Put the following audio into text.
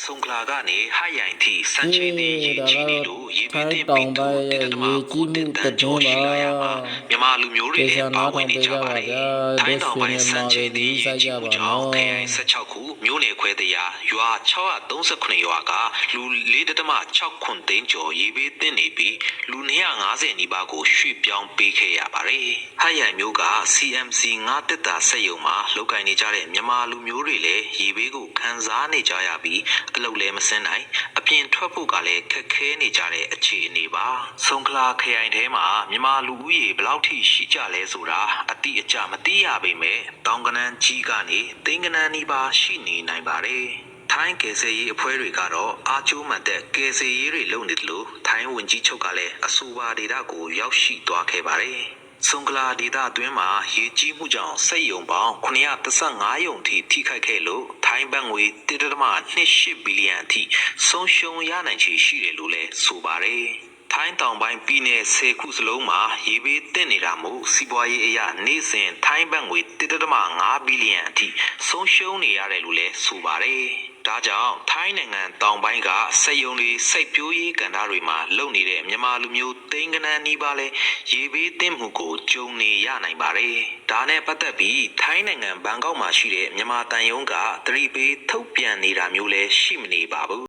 ဆုံခလာကနေဟရိုင်တီစံချေတီရေကြီးနေလို့ရေပင်းတင်ပြီးတော့တတမကိုတင်တန်ကြောရှိလာရမှာမြန်မာလူမျိုးတွေလည်းပါဝင်နေကြပါတယ်။ထိုင်းတောင်ပိုင်းစံချေတီရေကြီးမှုကြောင့်ခရိုင်16ခုမြို့နယ်ခွဲတရားရွာ639ရွာကလူ4.6ခွန်သိန်းကျော်ရေပင်းတင်နေပြီးလူ250နီးပါးကိုရွှေ့ပြောင်းပေးခဲ့ရပါတယ်။ဟရိုင်မျိုးက CMC 9တက်တာစက်ရုံမှာလောက်ကိုင်းနေကြတဲ့မြန်မာလူမျိုးတွေလည်းရေဘေးကိုခံစားနေကြရပြီးအလုပ်လည်းမစင်းနိုင်အပြင်ထွက်ဖို့ကလည်းခက်ခဲနေကြတဲ့အခြေအနေပါဆုံခလာခရိုင်ထဲမှာမြန်မာလူဦးရေဘယ်လောက်ထိရှိကြလဲဆိုတာအတိအကျမသိရပေမဲ့တောင်ကနန်းကြီးကနေသိန်းကနန်းနီးပါးရှိနေနိုင်ပါတယ်ထိုင်းကယ်ဆယ်ရေးအဖွဲ့တွေကတော့အားကျိုးမှန်တဲ့ကယ်ဆယ်ရေးတွေလုပ်နေတယ်လို့ထိုင်းဝန်ကြီးချုပ်ကလည်းအဆိုပါဒေသကိုရောက်ရှိသွားခဲ့ပါတယ်ဆုံကလာဒေသအတွင်းမှာရေကြီးမှုကြောင့်စက်ရုံပေါင်း935ရုံထိထိခိုက်ခဲ့လို့ထိုင်းဘတ်ငွေ1.28ဘီလီယံအထိဆုံးရှုံးရနိုင်ခြေရှိတယ်လို့လည်းဆိုပါတယ်ထိုင်းတောင်ပိုင်းပြည်နယ်10ခုစလုံးမှာရေဘေးတက်နေတာမို့စီးပွားရေးအရာနေ့စဉ်ထိုင်းဘတ်ငွေ1.5ဘီလီယံအထိဆုံးရှုံးနေရတယ်လို့လည်းဆိုပါတယ်ဒါကြောင့်ထိုင်းနိုင်ငံတောင်ပိုင်းကစက်ရုံတွေစိတ်ပြိုးရေးကဏ္ဍတွေမှာလုပ်နေတဲ့မြန်မာလူမျိုးသိန်းကနန်းနီးပါးလဲရေဘေးသင့်မှုကိုကြုံနေရနိုင်ပါတယ်။ဒါနဲ့ပတ်သက်ပြီးထိုင်းနိုင်ငံဘန်ကောက်မှာရှိတဲ့မြန်မာတန်ယုံကသတိပေးထုတ်ပြန်နေတာမျိုးလဲရှိမနေပါဘူး